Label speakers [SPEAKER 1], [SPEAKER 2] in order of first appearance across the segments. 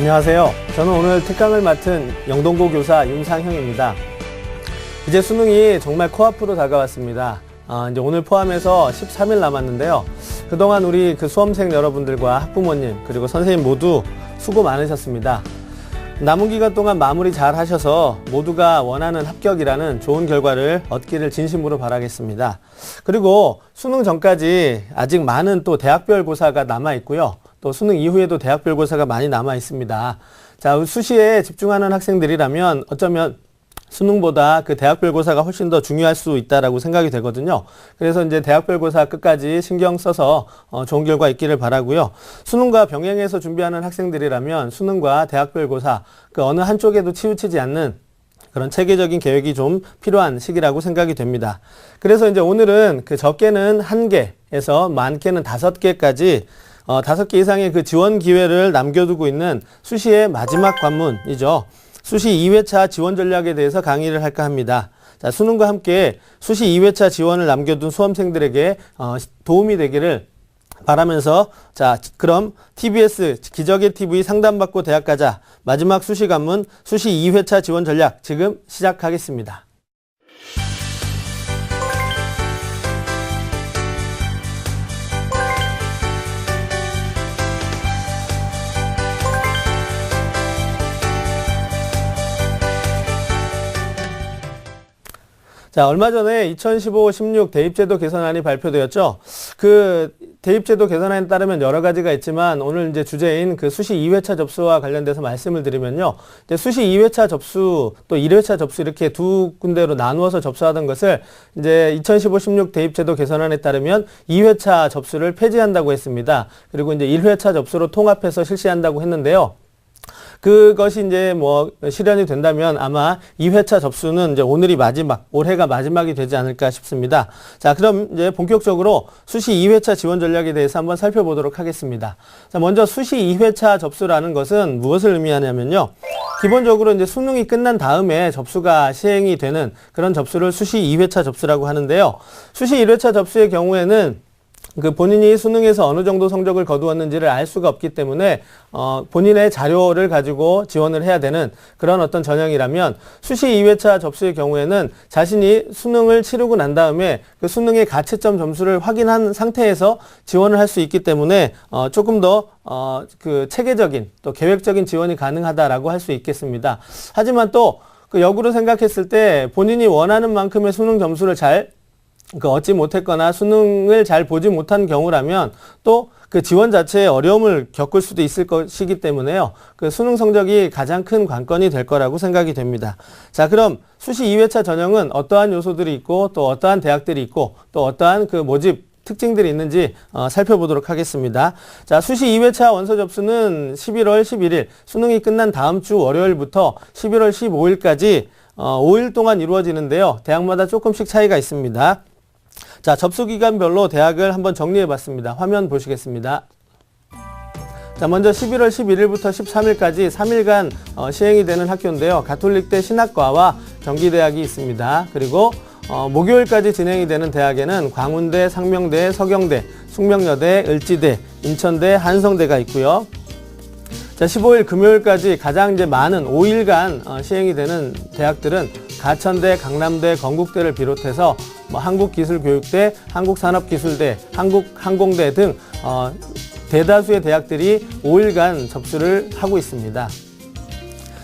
[SPEAKER 1] 안녕하세요. 저는 오늘 특강을 맡은 영동고 교사 윤상형입니다. 이제 수능이 정말 코앞으로 다가왔습니다. 이제 오늘 포함해서 13일 남았는데요. 그동안 우리 수험생 여러분들과 학부모님 그리고 선생님 모두 수고 많으셨습니다. 남은 기간 동안 마무리 잘 하셔서 모두가 원하는 합격이라는 좋은 결과를 얻기를 진심으로 바라겠습니다. 그리고 수능 전까지 아직 많은 또 대학별 고사가 남아 있고요. 또 수능 이후에도 대학별 고사가 많이 남아 있습니다. 자, 수시에 집중하는 학생들이라면 어쩌면 수능보다 대학별 고사가 훨씬 더 중요할 수 있다라고 생각이 되거든요. 그래서 이제 대학별 고사 끝까지 신경 써서 좋은 결과 있기를 바라고요. 수능과 병행해서 준비하는 학생들이라면 수능과 대학별 고사 어느 한쪽에도 치우치지 않는 그런 체계적인 계획이 좀 필요한 시기라고 생각이 됩니다. 그래서 이제 오늘은 적게는 1개에서 많게는 5개까지 5개 이상의 지원 기회를 남겨두고 있는 수시의 마지막 관문이죠. 수시 2회차 지원 전략에 대해서 강의를 할까 합니다. 자, 수능과 함께 수시 2회차 지원을 남겨둔 수험생들에게 도움이 되기를 바라면서, 자, 그럼 TBS 기적의 TV 상담받고 대학 가자 마지막 수시 관문 수시 2회차 지원 전략 지금 시작하겠습니다. 자, 얼마 전에 2015-16 대입제도 개선안이 발표되었죠. 대입제도 개선안에 따르면 여러 가지가 있지만 오늘 이제 주제인 수시 2회차 접수와 관련돼서 말씀을 드리면요. 이제 수시 2회차 접수 또 1회차 접수 이렇게 두 군데로 나누어서 접수하던 것을 이제 2015-16 대입제도 개선안에 따르면 2회차 접수를 폐지한다고 했습니다. 그리고 이제 1회차 접수로 통합해서 실시한다고 했는데요. 그것이 이제 실현이 된다면 아마 2회차 접수는 이제 오늘이 마지막, 올해가 마지막이 되지 않을까 싶습니다. 자, 그럼 이제 본격적으로 수시 2회차 지원 전략에 대해서 한번 살펴보도록 하겠습니다. 자, 먼저 수시 2회차 접수라는 것은 무엇을 의미하냐면요. 기본적으로 이제 수능이 끝난 다음에 접수가 시행이 되는 그런 접수를 수시 2회차 접수라고 하는데요. 수시 1회차 접수의 경우에는 본인이 수능에서 어느 정도 성적을 거두었는지를 알 수가 없기 때문에 본인의 자료를 가지고 지원을 해야 되는 그런 어떤 전형이라면 수시 2회차 접수의 경우에는 자신이 수능을 치르고 난 다음에 수능의 가채점 점수를 확인한 상태에서 지원을 할 수 있기 때문에 조금 더 체계적인 또 계획적인 지원이 가능하다라고 할 수 있겠습니다. 하지만 또 역으로 생각했을 때 본인이 원하는 만큼의 수능 점수를 잘 얻지 못했거나 수능을 잘 보지 못한 경우라면 또 지원 자체에 어려움을 겪을 수도 있을 것이기 때문에요. 수능 성적이 가장 큰 관건이 될 거라고 생각이 됩니다. 자, 그럼 수시 2회차 전형은 어떠한 요소들이 있고 또 어떠한 대학들이 있고 또 어떠한 모집 특징들이 있는지 살펴보도록 하겠습니다. 자, 수시 2회차 원서 접수는 11월 11일 수능이 끝난 다음 주 월요일부터 11월 15일까지 5일 동안 이루어지는데요. 대학마다 조금씩 차이가 있습니다. 자, 접수 기간별로 대학을 한번 정리해 봤습니다. 화면 보시겠습니다. 자, 먼저 11월 11일부터 13일까지 3일간 시행이 되는 학교인데요. 가톨릭대 신학과와 경기대학이 있습니다. 그리고 목요일까지 진행이 되는 대학에는 광운대, 상명대, 서경대, 숙명여대, 을지대, 인천대, 한성대가 있고요. 자, 15일 금요일까지 가장 이제 많은 5일간 시행이 되는 대학들은 가천대, 강남대, 건국대를 비롯해서 한국기술교육대, 한국산업기술대, 한국항공대 등 대다수의 대학들이 5일간 접수를 하고 있습니다.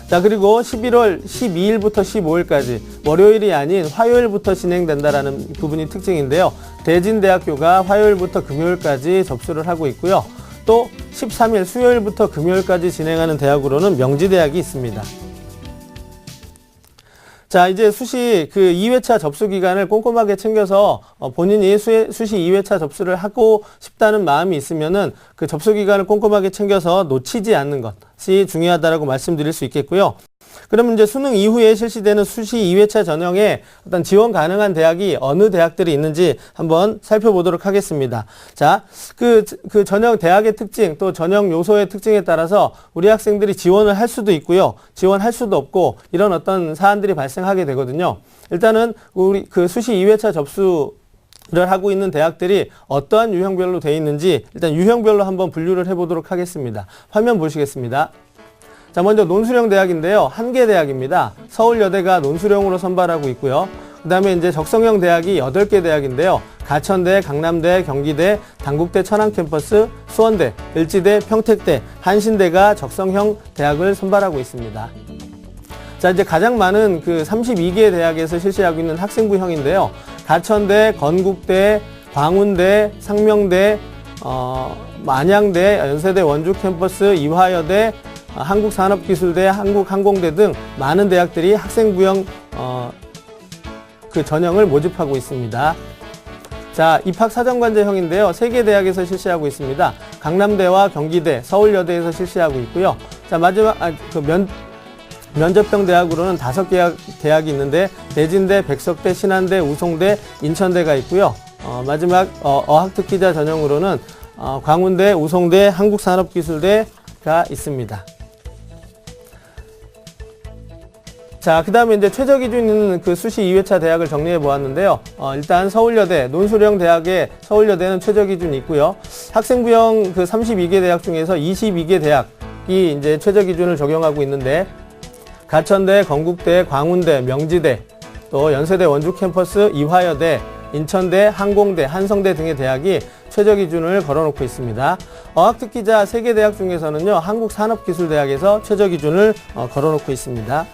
[SPEAKER 1] 자, 그리고 11월 12일부터 15일까지 월요일이 아닌 화요일부터 진행된다라는 부분이 특징인데요. 대진대학교가 화요일부터 금요일까지 접수를 하고 있고요. 또 13일 수요일부터 금요일까지 진행하는 대학으로는 명지대학이 있습니다. 자, 이제 수시 2회차 접수 기간을 꼼꼼하게 챙겨서 본인이 수시 2회차 접수를 하고 싶다는 마음이 있으면은 접수 기간을 꼼꼼하게 챙겨서 놓치지 않는 것이 중요하다라고 말씀드릴 수 있겠고요. 그러면 이제 수능 이후에 실시되는 수시 2회차 전형에 어떤 지원 가능한 대학이 어느 대학들이 있는지 한번 살펴보도록 하겠습니다. 자, 전형 대학의 특징 또 전형 요소의 특징에 따라서 우리 학생들이 지원을 할 수도 있고요. 지원할 수도 없고 이런 어떤 사안들이 발생하게 되거든요. 일단은 우리 수시 2회차 접수를 하고 있는 대학들이 어떠한 유형별로 되어 있는지 일단 유형별로 한번 분류를 해보도록 하겠습니다. 화면 보시겠습니다. 자, 먼저 논술형 대학인데요. 한 개 대학입니다. 서울여대가 논술형으로 선발하고 있고요. 그 다음에 이제 적성형 대학이 8개 대학인데요. 가천대, 강남대, 경기대, 단국대, 천안캠퍼스, 수원대, 을지대, 평택대, 한신대가 적성형 대학을 선발하고 있습니다. 자, 이제 가장 많은 그 32개 대학에서 실시하고 있는 학생부형인데요. 가천대, 건국대, 광운대, 상명대, 안양대, 연세대 원주캠퍼스, 이화여대, 한국산업기술대, 한국항공대 등 많은 대학들이 학생부형 그 전형을 모집하고 있습니다. 자, 입학사정관제형인데요. 3개 대학에서 실시하고 있습니다. 강남대와 경기대, 서울여대에서 실시하고 있고요. 자, 마지막 면접형 대학으로는 5개 대학이 있는데 대진대, 백석대, 신한대, 우송대, 인천대가 있고요. 마지막 어학특기자 전형으로는 광운대, 우송대, 한국산업기술대가 있습니다. 자, 그 다음에 이제 최저 기준 있는 그 수시 2회차 대학을 정리해 보았는데요. 일단 서울여대, 논술형 대학의 서울여대는 최저 기준이 있고요. 학생부형 그 32개 대학 중에서 22개 대학이 이제 최저 기준을 적용하고 있는데, 가천대, 건국대, 광운대, 명지대, 또 연세대 원주캠퍼스, 이화여대, 인천대, 항공대, 한성대 등의 대학이 최저 기준을 걸어놓고 있습니다. 어학특기자 3개 대학 중에서는요, 한국산업기술대학에서 최저 기준을 걸어놓고 있습니다.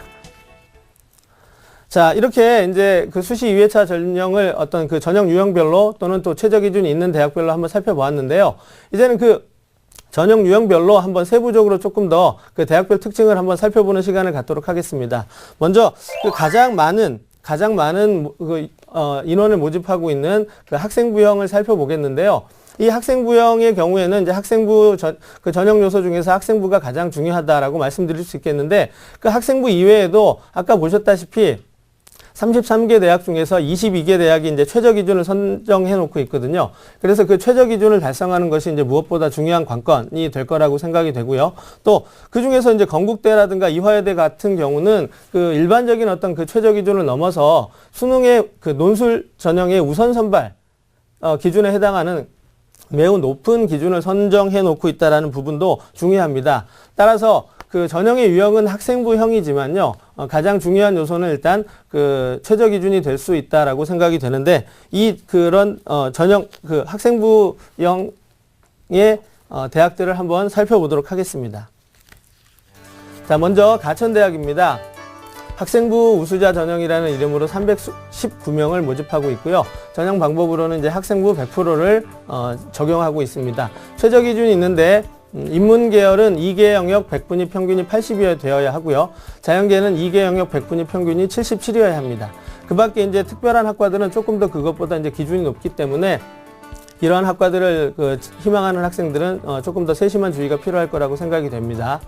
[SPEAKER 1] 자, 이렇게 이제 그 수시 2회차 전형을 어떤 그 전형 유형별로 또는 또 최저 기준이 있는 대학별로 한번 살펴보았는데요. 이제는 그 전형 유형별로 한번 세부적으로 조금 더 그 대학별 특징을 한번 살펴보는 시간을 갖도록 하겠습니다. 먼저 그 가장 많은 그 인원을 모집하고 있는 그 학생부형을 살펴보겠는데요. 이 학생부형의 경우에는 이제 그 전형 요소 중에서 학생부가 가장 중요하다라고 말씀드릴 수 있겠는데, 그 학생부 이외에도 아까 보셨다시피 33개 대학 중에서 22개 대학이 이제 최저 기준을 선정해 놓고 있거든요. 그래서 그 최저 기준을 달성하는 것이 이제 무엇보다 중요한 관건이 될 거라고 생각이 되고요. 또 그 중에서 이제 건국대라든가 이화여대 같은 경우는 그 일반적인 어떤 그 최저 기준을 넘어서 수능의 그 논술 전형의 우선 선발 기준에 해당하는 매우 높은 기준을 선정해 놓고 있다라는 부분도 중요합니다. 따라서 그 전형의 유형은 학생부형이지만요, 가장 중요한 요소는 일단 그 최저 기준이 될 수 있다라고 생각이 되는데, 그런 전형 그 학생부형의 대학들을 한번 살펴보도록 하겠습니다. 자, 먼저 가천대학입니다. 학생부 우수자 전형이라는 이름으로 319명을 모집하고 있고요. 전형 방법으로는 이제 학생부 100%를 적용하고 있습니다. 최저 기준이 있는데, 인문계열은 2개 영역 100분위 평균이 80이어야 되어야 하고요. 자연계는 2개 영역 100분위 평균이 77이어야 합니다. 그 밖에 이제 특별한 학과들은 조금 더 그것보다 이제 기준이 높기 때문에 이러한 학과들을 희망하는 학생들은 조금 더 세심한 주의가 필요할 거라고 생각이 됩니다.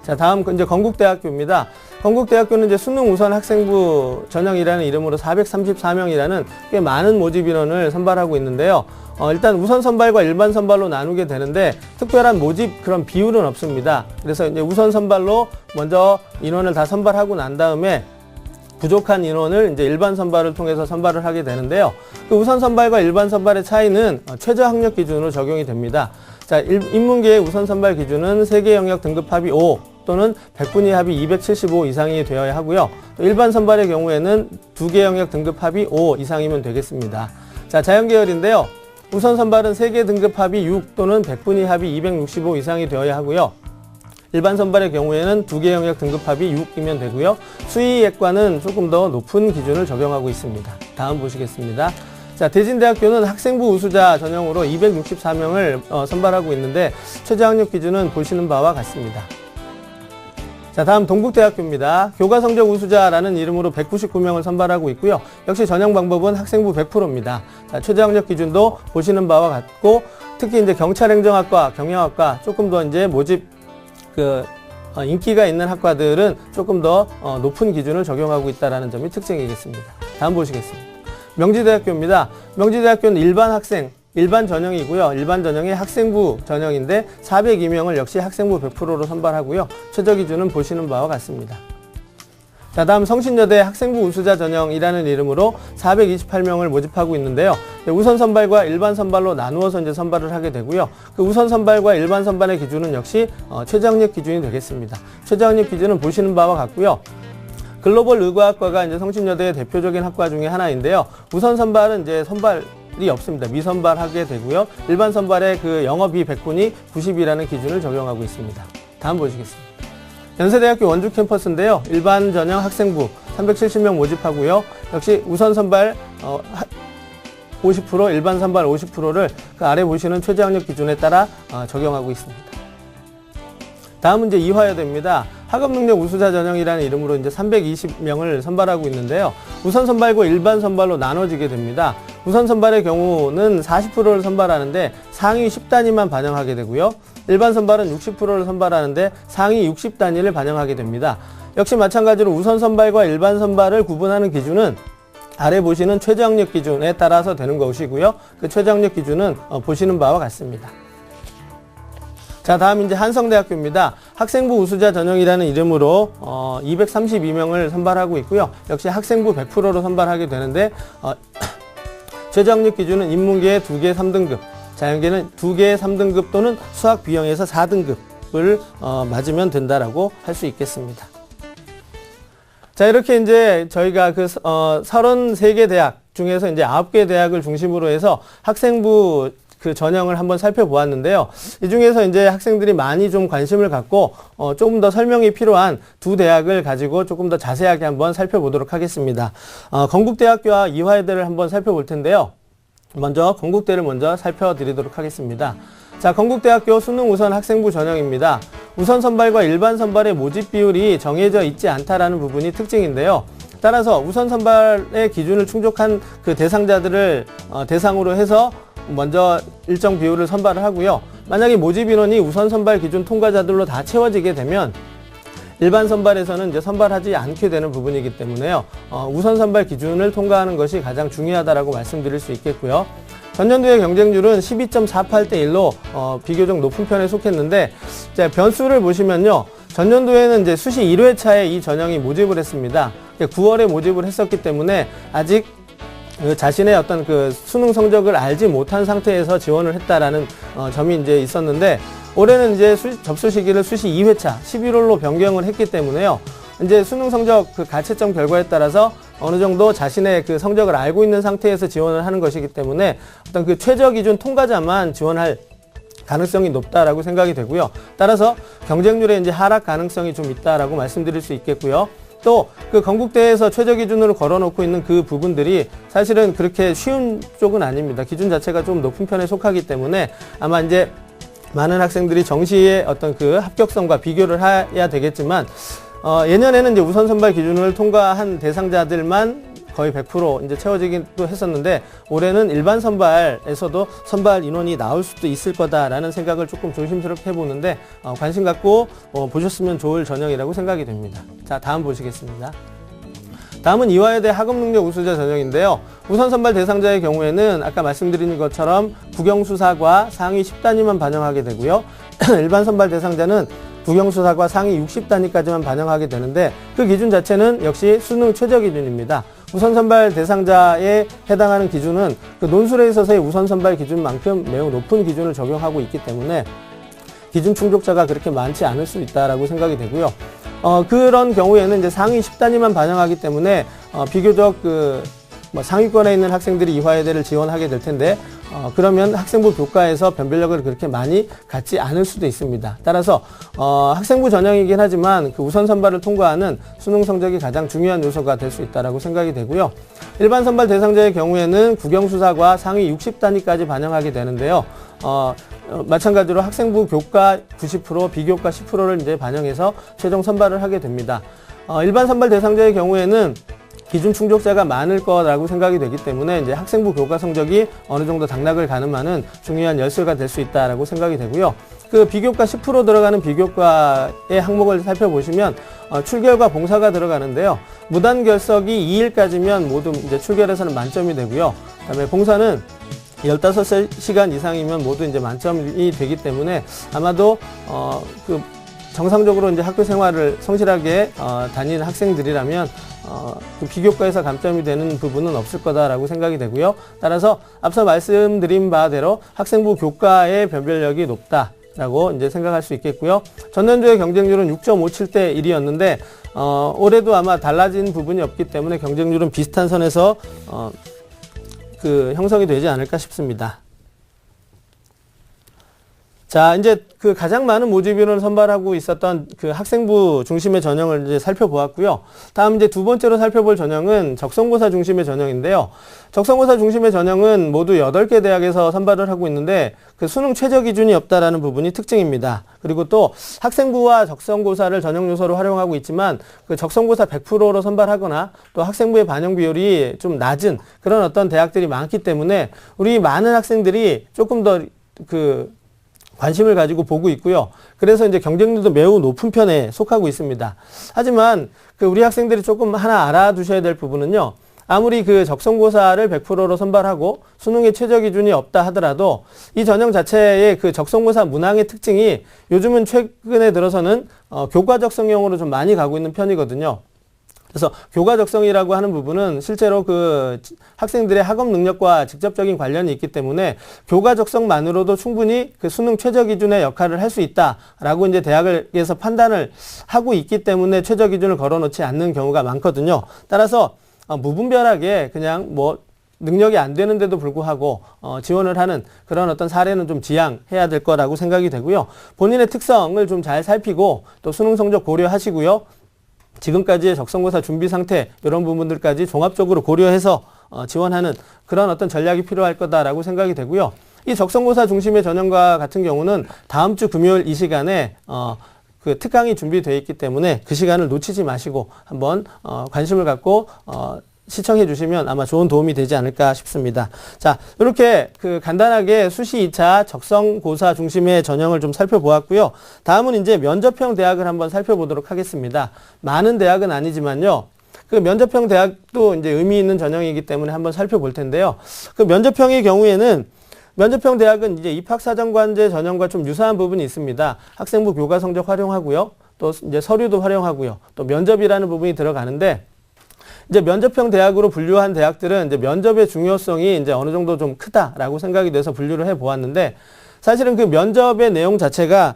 [SPEAKER 1] 자, 다음 이제 건국대학교입니다. 건국대학교는 이제 수능 우선 학생부 전형이라는 이름으로 434명이라는 꽤 많은 모집 인원을 선발하고 있는데요. 일단 우선 선발과 일반 선발로 나누게 되는데 특별한 모집 그런 비율은 없습니다. 그래서 이제 우선 선발로 먼저 인원을 다 선발하고 난 다음에 부족한 인원을 이제 일반 선발을 통해서 선발을 하게 되는데요. 그 우선 선발과 일반 선발의 차이는 최저 학력 기준으로 적용이 됩니다. 자, 인문계의 우선 선발 기준은 3개 영역 등급 합이 5 또는 100분위 합이 275 이상이 되어야 하고요. 또 일반 선발의 경우에는 2개 영역 등급 합이 5 이상이면 되겠습니다. 자, 자연계열인데요. 우선 선발은 3개 등급 합이 6 또는 100분위 합이 265 이상이 되어야 하고요. 일반 선발의 경우에는 2개 영역 등급 합이 6이면 되고요. 수의예과는 조금 더 높은 기준을 적용하고 있습니다. 다음 보시겠습니다. 자, 대진대학교는 학생부 우수자 전형으로 264명을 선발하고 있는데 최저 학력 기준은 보시는 바와 같습니다. 자, 다음 동국대학교입니다. 교과성적 우수자라는 이름으로 199명을 선발하고 있고요. 역시 전형 방법은 학생부 100%입니다. 자, 최저 학력 기준도 보시는 바와 같고, 특히 이제 경찰행정학과, 경영학과 조금 더 이제 모집 인기가 있는 학과들은 조금 더 높은 기준을 적용하고 있다는 점이 특징이겠습니다. 다음 보시겠습니다. 명지대학교입니다. 명지대학교는 일반 전형이고요. 일반 전형의 학생부 전형인데 402명을 역시 학생부 100%로 선발하고요. 최저 기준은 보시는 바와 같습니다. 자, 다음 성신여대 학생부 우수자 전형이라는 이름으로 428명을 모집하고 있는데요. 우선 선발과 일반 선발로 나누어서 이제 선발을 하게 되고요. 그 우선 선발과 일반 선발의 기준은 역시 최저학력 기준이 되겠습니다. 최저학력 기준은 보시는 바와 같고요. 글로벌 의과학과가 이제 성신여대의 대표적인 학과 중에 하나인데요. 우선 선발은 이제 선발이 없습니다. 미선발하게 되고요. 일반 선발의 그 영어비 100분이 90이라는 기준을 적용하고 있습니다. 다음 보시겠습니다. 연세대학교 원주 캠퍼스인데요. 일반 전형 학생부 370명 모집하고요. 역시 우선 선발 50%, 일반 선발 50%를 그 아래 보시는 최저학력 기준에 따라 적용하고 있습니다. 다음은 이제 이화여대입니다. 학업능력 우수자 전형이라는 이름으로 이제 320명을 선발하고 있는데요. 우선 선발과 일반 선발로 나눠지게 됩니다. 우선 선발의 경우는 40%를 선발하는데 상위 10단위만 반영하게 되고요. 일반 선발은 60%를 선발하는데 상위 60단위를 반영하게 됩니다. 역시 마찬가지로 우선 선발과 일반 선발을 구분하는 기준은 아래 보시는 최저학력 기준에 따라서 되는 것이고요. 그 최저학력 기준은 보시는 바와 같습니다. 자, 다음 이제 한성대학교입니다. 학생부 우수자 전형이라는 이름으로 232명을 선발하고 있고요. 역시 학생부 100%로 선발하게 되는데 최저학력 기준은 인문계 2개 3등급, 자연계는 2개 3등급 또는 수학 B형에서 4등급을 맞으면 된다라고 할 수 있겠습니다. 자, 이렇게 이제 저희가 그 33개 대학 중에서 이제 9개 대학을 중심으로 해서 학생부 그 전형을 한번 살펴보았는데요. 이 중에서 이제 학생들이 많이 좀 관심을 갖고 조금 더 설명이 필요한 두 대학을 가지고 조금 더 자세하게 한번 살펴보도록 하겠습니다. 건국대학교와 이화여대를 한번 살펴볼 텐데요. 먼저 건국대를 먼저 살펴드리도록 하겠습니다. 자, 건국대학교 수능 우선 학생부 전형입니다. 우선 선발과 일반 선발의 모집 비율이 정해져 있지 않다라는 부분이 특징인데요. 따라서 우선 선발의 기준을 충족한 그 대상자들을 대상으로 해서 먼저 일정 비율을 선발을 하고요. 만약에 모집 인원이 우선 선발 기준 통과자들로 다 채워지게 되면 일반 선발에서는 이제 선발하지 않게 되는 부분이기 때문에요. 우선 선발 기준을 통과하는 것이 가장 중요하다라고 말씀드릴 수 있겠고요. 전년도의 경쟁률은 12.48대 1로 비교적 높은 편에 속했는데, 자, 변수를 보시면요. 전년도에는 이제 수시 1회차에 이 전형이 모집을 했습니다. 9월에 모집을 했었기 때문에 아직 자신의 어떤 그 수능 성적을 알지 못한 상태에서 지원을 했다라는 점이 이제 있었는데, 올해는 이제 접수 시기를 수시 2회차 11월로 변경을 했기 때문에요. 이제 수능 성적 그 가채점 결과에 따라서 어느 정도 자신의 그 성적을 알고 있는 상태에서 지원을 하는 것이기 때문에 어떤 그 최저 기준 통과자만 지원할 가능성이 높다라고 생각이 되고요. 따라서 경쟁률에 이제 하락 가능성이 좀 있다라고 말씀드릴 수 있겠고요. 또 그 건국대에서 최저 기준으로 걸어놓고 있는 그 부분들이 사실은 그렇게 쉬운 쪽은 아닙니다. 기준 자체가 좀 높은 편에 속하기 때문에 아마 이제 많은 학생들이 정시의 어떤 그 합격성과 비교를 해야 되겠지만, 예년에는 이제 우선 선발 기준을 통과한 대상자들만 거의 100% 이제 채워지기도 했었는데, 올해는 일반 선발에서도 선발 인원이 나올 수도 있을 거다라는 생각을 조금 조심스럽게 해보는데, 관심 갖고 보셨으면 좋을 전형이라고 생각이 됩니다. 자, 다음 보시겠습니다. 다음은 이화여대 학업능력 우수자 전형인데요. 우선 선발 대상자의 경우에는 아까 말씀드린 것처럼 국영수사과 상위 10단위만 반영하게 되고요. 일반 선발 대상자는 국영수사과 상위 60단위까지만 반영하게 되는데, 그 기준 자체는 역시 수능 최저 기준입니다. 우선 선발 대상자에 해당하는 기준은 그 논술에 있어서의 우선 선발 기준만큼 매우 높은 기준을 적용하고 있기 때문에 기준 충족자가 그렇게 많지 않을 수 있다라고 생각이 되고요. 그런 경우에는 이제 상위 10단위만 반영하기 때문에 비교적 상위권에 있는 학생들이 이화여대를 지원하게 될 텐데, 그러면 학생부 교과에서 변별력을 그렇게 많이 갖지 않을 수도 있습니다. 따라서 학생부 전형이긴 하지만 그 우선 선발을 통과하는 수능 성적이 가장 중요한 요소가 될 수 있다라고 생각이 되고요. 일반 선발 대상자의 경우에는 국영수사과 상위 60단위까지 반영하게 되는데요. 마찬가지로 학생부 교과 90%, 비교과 10%를 이제 반영해서 최종 선발을 하게 됩니다. 일반 선발 대상자의 경우에는 기준 충족자가 많을 거라고 생각이 되기 때문에 이제 학생부 교과 성적이 어느 정도 당락을 가늠하는 중요한 열쇠가 될 수 있다라고 생각이 되고요. 그 비교과 10% 들어가는 비교과의 항목을 살펴보시면 출결과 봉사가 들어가는데요. 무단 결석이 2일까지면 모두 이제 출결에서는 만점이 되고요. 그다음에 봉사는 15시간 이상이면 모두 이제 만점이 되기 때문에 아마도 정상적으로 이제 학교 생활을 성실하게 다니는 학생들이라면 그 비교과에서 감점이 되는 부분은 없을 거다라고 생각이 되고요. 따라서 앞서 말씀드린 바대로 학생부 교과의 변별력이 높다라고 이제 생각할 수 있겠고요. 전년도의 경쟁률은 6.57대 1이었는데 올해도 아마 달라진 부분이 없기 때문에 경쟁률은 비슷한 선에서 형성이 되지 않을까 싶습니다. 자, 이제 그 가장 많은 모집 인원을 선발하고 있었던 그 학생부 중심의 전형을 이제 살펴보았고요. 다음 이제 두 번째로 살펴볼 전형은 적성고사 중심의 전형인데요. 적성고사 중심의 전형은 모두 8개 대학에서 선발을 하고 있는데 그 수능 최저 기준이 없다라는 부분이 특징입니다. 그리고 또 학생부와 적성고사를 전형 요소로 활용하고 있지만 그 적성고사 100%로 선발하거나 또 학생부의 반영 비율이 좀 낮은 그런 어떤 대학들이 많기 때문에 우리 많은 학생들이 조금 더 관심을 가지고 보고 있고요. 그래서 이제 경쟁률도 매우 높은 편에 속하고 있습니다. 하지만 우리 학생들이 조금 하나 알아두셔야 될 부분은요. 아무리 그 적성고사를 100%로 선발하고 수능의 최저 기준이 없다 하더라도 이 전형 자체의 그 적성고사 문항의 특징이 요즘은 최근에 들어서는 교과 적성형으로 좀 많이 가고 있는 편이거든요. 그래서 교과 적성이라고 하는 부분은 실제로 그 학생들의 학업 능력과 직접적인 관련이 있기 때문에 교과 적성만으로도 충분히 그 수능 최저 기준의 역할을 할 수 있다라고 이제 대학에서 판단을 하고 있기 때문에 최저 기준을 걸어놓지 않는 경우가 많거든요. 따라서 무분별하게 그냥 능력이 안 되는데도 불구하고 지원을 하는 그런 어떤 사례는 좀 지양해야 될 거라고 생각이 되고요. 본인의 특성을 좀 잘 살피고 또 수능 성적 고려하시고요. 지금까지의 적성고사 준비 상태 이런 부분들까지 종합적으로 고려해서 지원하는 그런 어떤 전략이 필요할 거다라고 생각이 되고요. 이 적성고사 중심의 전형과 같은 경우는 다음 주 금요일 이 시간에 그 특강이 준비되어 있기 때문에 그 시간을 놓치지 마시고 한번 관심을 갖고 시청해 주시면 아마 좋은 도움이 되지 않을까 싶습니다. 자, 이렇게 간단하게 수시 2차 적성고사 중심의 전형을 좀 살펴보았고요. 다음은 이제 면접형 대학을 한번 살펴보도록 하겠습니다. 많은 대학은 아니지만요. 그 면접형 대학도 이제 의미 있는 전형이기 때문에 한번 살펴볼 텐데요. 그 면접형의 경우에는 면접형 대학은 이제 입학사정관제 전형과 좀 유사한 부분이 있습니다. 학생부 교과 성적 활용하고요. 또 이제 서류도 활용하고요. 또 면접이라는 부분이 들어가는데 이제 면접형 대학으로 분류한 대학들은 이제 면접의 중요성이 이제 어느 정도 좀 크다라고 생각이 돼서 분류를 해 보았는데 사실은 그 면접의 내용 자체가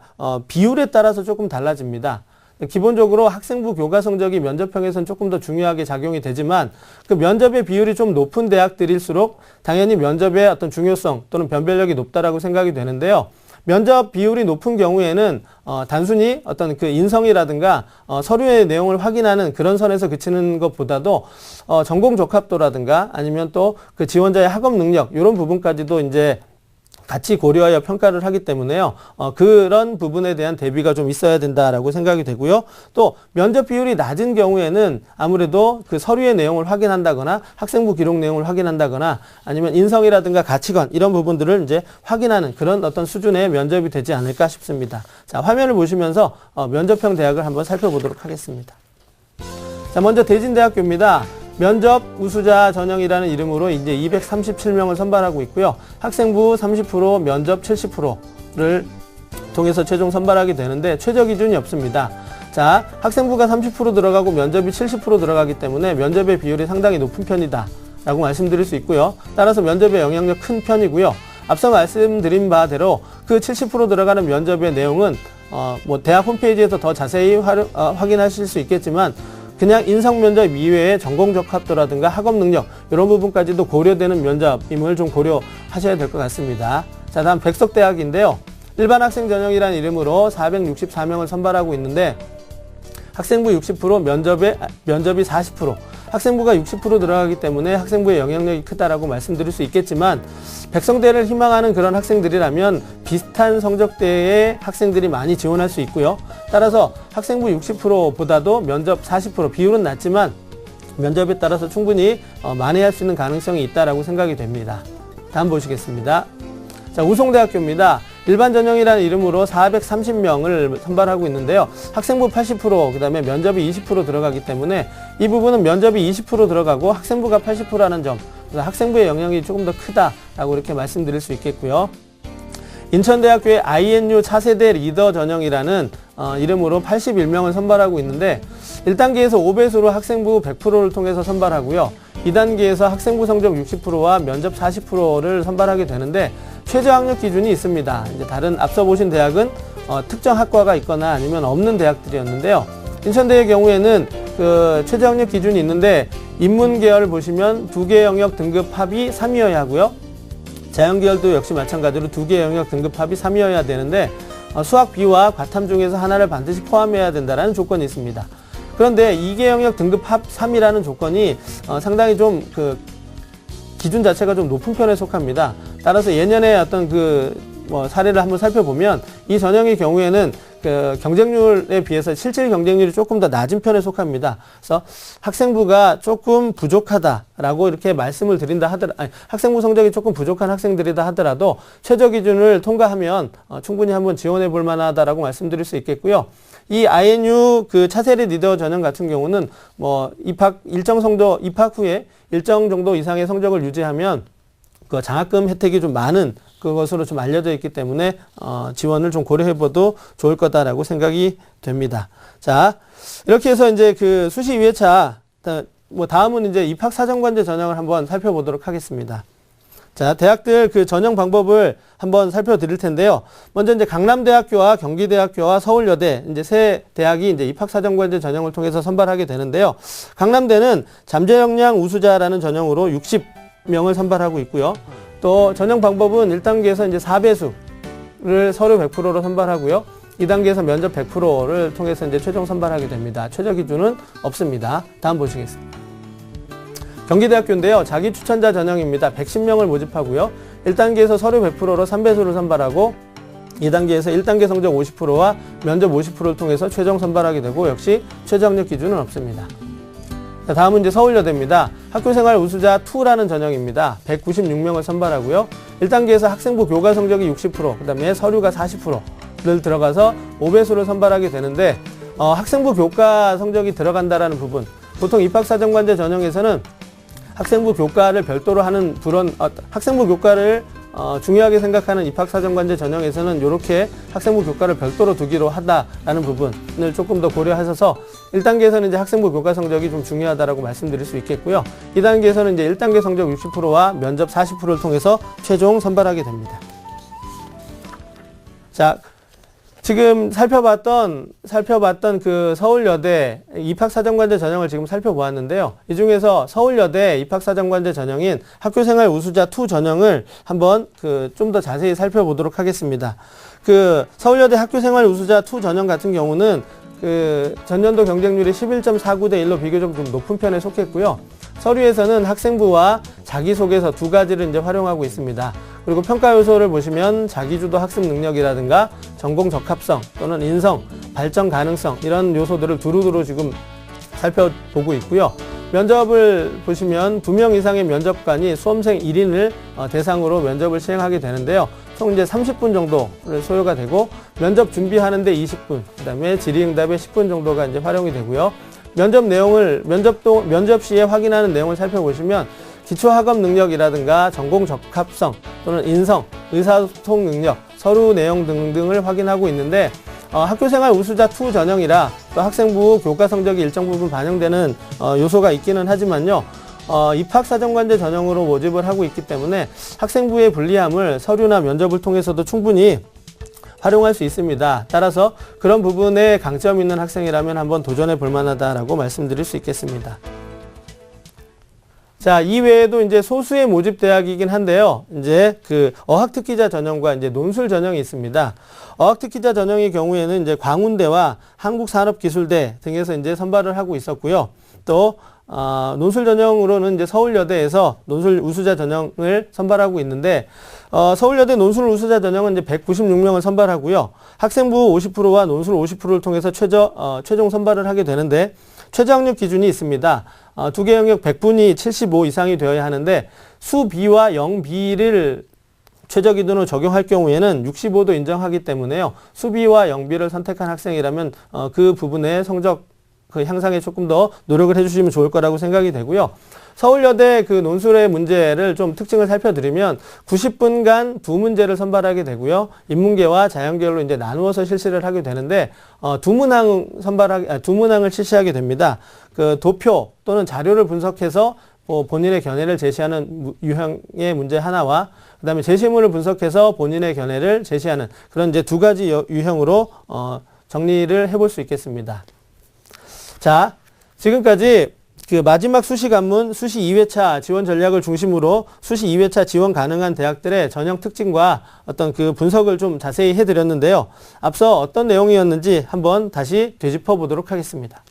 [SPEAKER 1] 비율에 따라서 조금 달라집니다. 기본적으로 학생부 교과 성적이 면접형에서는 조금 더 중요하게 작용이 되지만 그 면접의 비율이 좀 높은 대학들일수록 당연히 면접의 어떤 중요성 또는 변별력이 높다라고 생각이 되는데요. 면접 비율이 높은 경우에는 단순히 어떤 그 인성이라든가 서류의 내용을 확인하는 그런 선에서 그치는 것보다도 전공 적합도라든가 아니면 또 그 지원자의 학업 능력 이런 부분까지도 이제 같이 고려하여 평가를 하기 때문에요. 그런 부분에 대한 대비가 좀 있어야 된다라고 생각이 되고요. 또 면접 비율이 낮은 경우에는 아무래도 그 서류의 내용을 확인한다거나 학생부 기록 내용을 확인한다거나 아니면 인성이라든가 가치관 이런 부분들을 이제 확인하는 그런 어떤 수준의 면접이 되지 않을까 싶습니다. 자, 화면을 보시면서 면접형 대학을 한번 살펴보도록 하겠습니다. 자, 먼저 대진대학교입니다. 면접 우수자 전형이라는 이름으로 이제 237명을 선발하고 있고요. 학생부 30%, 면접 70%를 통해서 최종 선발하게 되는데 최저 기준이 없습니다. 자, 학생부가 30% 들어가고 면접이 70% 들어가기 때문에 면접의 비율이 상당히 높은 편이다 라고 말씀드릴 수 있고요. 따라서 면접의 영향력 큰 편이고요. 앞서 말씀드린 바대로 그 70% 들어가는 면접의 내용은 대학 홈페이지에서 더 자세히 확인하실 수 있겠지만 그냥 인성 면접 이외에 전공 적합도라든가 학업 능력 이런 부분까지도 고려되는 면접임을 좀 고려하셔야 될 것 같습니다. 자, 다음 백석대학인데요. 일반 학생 전형이라는 이름으로 464명을 선발하고 있는데 학생부 60%, 면접이 40%, 학생부가 60% 들어가기 때문에 학생부의 영향력이 크다라고 말씀드릴 수 있겠지만 백성대를 희망하는 그런 학생들이라면 비슷한 성적대의 학생들이 많이 지원할 수 있고요. 따라서 학생부 60%보다도 면접 40% 비율은 낮지만 면접에 따라서 충분히 만회할 수 있는 가능성이 있다라고 생각이 됩니다. 다음 보시겠습니다. 자, 우송대학교입니다. 일반 전형이라는 이름으로 430명을 선발하고 있는데요. 학생부 80%, 그 다음에 면접이 20% 들어가기 때문에 이 부분은 면접이 20% 들어가고 학생부가 80%라는 점, 그래서 학생부의 영향이 조금 더 크다라고 이렇게 말씀드릴 수 있겠고요. 인천대학교의 INU 차세대 리더 전형이라는 이름으로 81명을 선발하고 있는데 1단계에서 5배수로 학생부 100%를 통해서 선발하고요. 2단계에서 학생부 성적 60%와 면접 40%를 선발하게 되는데 최저 학력 기준이 있습니다. 이제 다른 앞서 보신 대학은 특정 학과가 있거나 아니면 없는 대학들이었는데요. 인천대의 경우에는 그 최저 학력 기준이 있는데 인문 계열을 보시면 2개 영역 등급 합이 3이어야 하고요. 자연계열도 역시 마찬가지로 2개 영역 등급 합이 3이어야 되는데 수학 B와 과탐 중에서 하나를 반드시 포함해야 된다는 조건이 있습니다. 그런데 2개 영역 등급 합 3이라는 조건이 상당히 좀 그 기준 자체가 좀 높은 편에 속합니다. 따라서 예년에 어떤 사례를 한번 살펴보면 이 전형의 경우에는 그 경쟁률에 비해서 실질 경쟁률이 조금 더 낮은 편에 속합니다. 그래서 학생부가 조금 부족하다라고 이렇게 말씀을 드린다 하더라도, 학생부 성적이 조금 부족한 학생들이다 하더라도 최저 기준을 통과하면 충분히 한번 지원해 볼 만하다라고 말씀드릴 수 있겠고요. 이 INU 그 차세대 리더 전형 같은 경우는 입학 후에 일정 정도 이상의 성적을 유지하면 그 장학금 혜택이 좀 많은 그것으로 좀 알려져 있기 때문에 지원을 좀 고려해봐도 좋을 거다라고 생각이 됩니다. 자, 이렇게 해서 이제 그 수시 2회차 다음은 이제 입학사정관제 전형을 한번 살펴보도록 하겠습니다. 자, 대학들 그 전형 방법을 한번 살펴드릴 텐데요. 먼저 이제 강남대학교와 경기대학교와 서울여대 이제 세 대학이 이제 입학사정관제 전형을 통해서 선발하게 되는데요. 강남대는 잠재역량 우수자라는 전형으로 60명을 선발하고 있고요. 또 전형 방법은 1단계에서 이제 4배수를 서류 100%로 선발하고요. 2단계에서 면접 100%를 통해서 이제 최종 선발하게 됩니다. 최저 기준은 없습니다. 다음 보시겠습니다. 경기대학교인데요. 자기 추천자 전형입니다. 110명을 모집하고요. 1단계에서 서류 100%로 3배수를 선발하고 2단계에서 1단계 성적 50%와 면접 50%를 통해서 최종 선발하게 되고 역시 최저 학력 기준은 없습니다. 자, 다음은 이제 서울여대입니다. 학교생활 우수자 2라는 전형입니다. 196명을 선발하고요. 1단계에서 학생부 교과 성적이 60%, 그 다음에 서류가 40%를 들어가서 5배수를 선발하게 되는데 학생부 교과 성적이 들어간다라는 부분, 보통 입학사정관제 전형에서는 학생부 교과를 별도로 하는 학생부 교과를 중요하게 생각하는 입학사정관제 전형에서는 이렇게 학생부 교과를 별도로 두기로 하다라는 부분을 조금 더 고려하셔서 1단계에서는 이제 학생부 교과 성적이 좀 중요하다라고 말씀드릴 수 있겠고요. 2단계에서는 이제 1단계 성적 60%와 면접 40%를 통해서 최종 선발하게 됩니다. 자, 지금 살펴봤던 그 서울여대 입학사정관제 전형을 지금 살펴보았는데요. 이 중에서 서울여대 입학사정관제 전형인 학교생활 우수자 2 전형을 한번 좀 더 자세히 살펴보도록 하겠습니다. 그 서울여대 학교생활 우수자 2 전형 같은 경우는 그 전년도 경쟁률이 11.49대 1로 비교적 좀 높은 편에 속했고요. 서류에서는 학생부와 자기소개서 두 가지를 이제 활용하고 있습니다. 그리고 평가 요소를 보시면 자기주도 학습 능력이라든가 전공 적합성 또는 인성, 발전 가능성 이런 요소들을 두루두루 지금 살펴보고 있고요. 면접을 보시면 2명 이상의 면접관이 수험생 1인을 대상으로 면접을 시행하게 되는데요. 총 이제 30분 정도를 소요가 되고 면접 준비하는데 20분, 그다음에 질의응답에 10분 정도가 이제 활용이 되고요. 면접 시에 확인하는 내용을 살펴보시면 기초학업 능력이라든가 전공 적합성 또는 인성, 의사소통 능력, 서류 내용 등등을 확인하고 있는데 학교생활 우수자 2 전형이라 또 학생부 교과 성적이 일정 부분 반영되는 요소가 있기는 하지만요. 입학사정관제 전형으로 모집을 하고 있기 때문에 학생부의 불리함을 서류나 면접을 통해서도 충분히 활용할 수 있습니다. 따라서 그런 부분에 강점 있는 학생이라면 한번 도전해 볼 만하다라고 말씀드릴 수 있겠습니다. 자, 이외에도 이제 소수의 모집 대학이긴 한데요. 이제 그 어학특기자 전형과 이제 논술 전형이 있습니다. 어학특기자 전형의 경우에는 이제 광운대와 한국산업기술대 등에서 이제 선발을 하고 있었고요. 또 논술 전형으로는 이제 서울여대에서 논술 우수자 전형을 선발하고 있는데 서울여대 논술 우수자 전형은 이제 196명을 선발하고요. 학생부 50%와 논술 50%를 통해서 최종 선발을 하게 되는데 최저 학력 기준이 있습니다. 두 개 영역 100분이 75 이상이 되어야 하는데 수 B와 영 B를 최저 기준으로 적용할 경우에는 65도 인정하기 때문에요. 수 B와 영 B를 선택한 학생이라면 그 부분의 성적 그 향상에 조금 더 노력을 해주시면 좋을 거라고 생각이 되고요. 서울여대 그 논술의 문제를 좀 특징을 살펴드리면 90분간 두 문제를 선발하게 되고요. 인문계와 자연계열로 이제 나누어서 실시를 하게 되는데 두 문항을 실시하게 됩니다. 그 도표 또는 자료를 분석해서 본인의 견해를 제시하는 유형의 문제 하나와 그다음에 제시문을 분석해서 본인의 견해를 제시하는 그런 이제 두 가지 유형으로 정리를 해볼 수 있겠습니다. 자, 지금까지 그 마지막 수시 관문 수시 2회차 지원 전략을 중심으로 수시 2회차 지원 가능한 대학들의 전형 특징과 어떤 그 분석을 좀 자세히 해드렸는데요. 앞서 어떤 내용이었는지 한번 다시 되짚어 보도록 하겠습니다.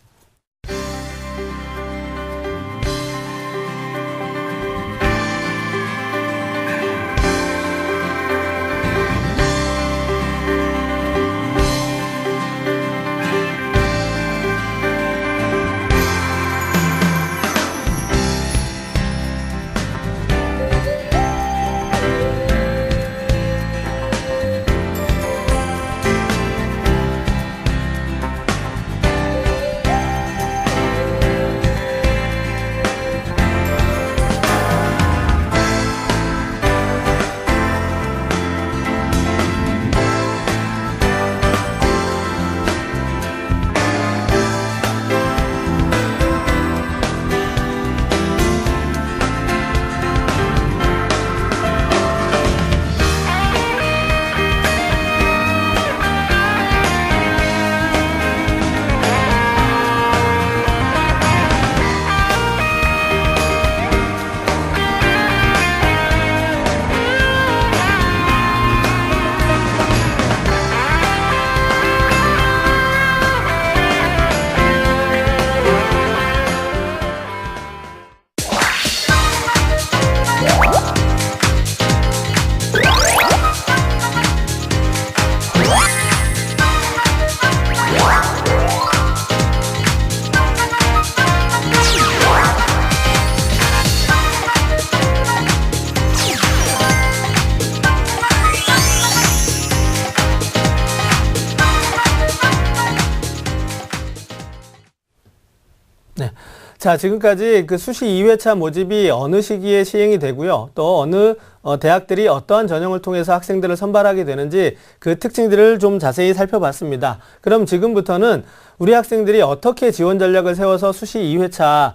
[SPEAKER 1] 네. 자, 지금까지 그 수시 2회차 모집이 어느 시기에 시행이 되고요. 또 어느 대학들이 어떠한 전형을 통해서 학생들을 선발하게 되는지 그 특징들을 좀 자세히 살펴봤습니다. 그럼 지금부터는 우리 학생들이 어떻게 지원 전략을 세워서 수시 2회차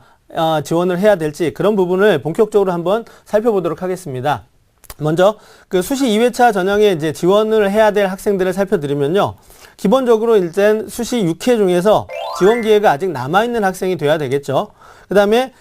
[SPEAKER 1] 지원을 해야 될지 그런 부분을 본격적으로 한번 살펴보도록 하겠습니다. 먼저 그 수시 2회차 전형에 이제 지원을 해야 될 학생들을 살펴드리면요. 기본적으로 일단 수시 6회 중에서 지원 기회가 아직 남아있는 학생이 돼야 되겠죠. 그 다음에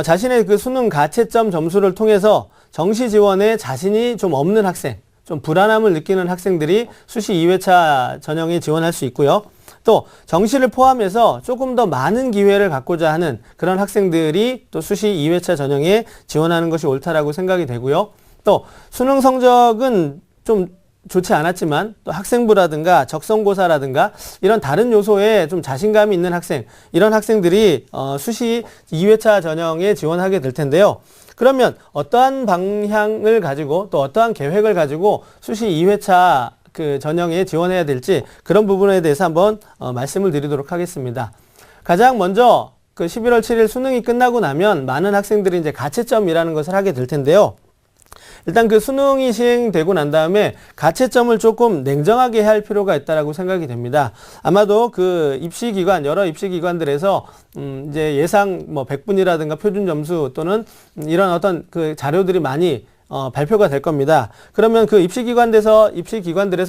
[SPEAKER 1] 자신의 그 수능 가채점 점수를 통해서 정시 지원에 자신이 좀 없는 학생, 좀 불안함을 느끼는 학생들이 수시 2회차 전형에 지원할 수 있고요. 또 정시를 포함해서 조금 더 많은 기회를 갖고자 하는 그런 학생들이 또 수시 2회차 전형에 지원하는 것이 옳다라고 생각이 되고요. 또 수능 성적은 좀 좋지 않았지만 또 학생부라든가 적성고사라든가 이런 다른 요소에 좀 자신감이 있는 학생, 이런 학생들이 수시 2회차 전형에 지원하게 될 텐데요. 그러면 어떠한 방향을 가지고 또 어떠한 계획을 가지고 수시 2회차 그 전형에 지원해야 될지 그런 부분에 대해서 한번 말씀을 드리도록 하겠습니다. 가장 먼저 그 11월 7일 수능이 끝나고 나면 많은 학생들이 이제 가채점이라는 것을 하게 될 텐데요. 일단 그 수능이 시행되고 난 다음에 가채점을 조금 냉정하게 할 필요가 있다라고 생각이 됩니다. 아마도 그 입시기관, 여러 입시기관들에서 이제 예상 뭐 100분이라든가 표준 점수 또는 이런 어떤 그 자료들이 많이 발표가 될 겁니다. 그러면 그 입시기관들에서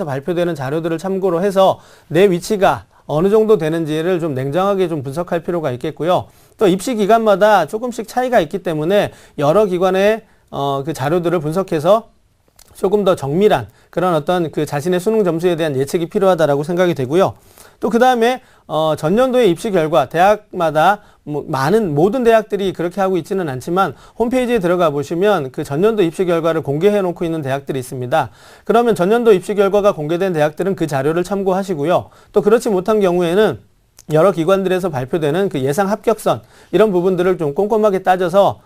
[SPEAKER 1] 발표되는 자료들을 참고로 해서 내 위치가 어느 정도 되는지를 좀 냉정하게 좀 분석할 필요가 있겠고요. 또 입시기관마다 조금씩 차이가 있기 때문에 여러 기관의 그 자료들을 분석해서 조금 더 정밀한 그런 어떤 그 자신의 수능 점수에 대한 예측이 필요하다라고 생각이 되고요. 또 그 다음에 전년도의 입시 결과 대학마다 모든 대학들이 그렇게 하고 있지는 않지만 홈페이지에 들어가 보시면 그 전년도 입시 결과를 공개해 놓고 있는 대학들이 있습니다. 그러면 전년도 입시 결과가 공개된 대학들은 그 자료를 참고하시고요. 또 그렇지 못한 경우에는 여러 기관들에서 발표되는 그 예상 합격선 이런 부분들을 좀 꼼꼼하게 따져서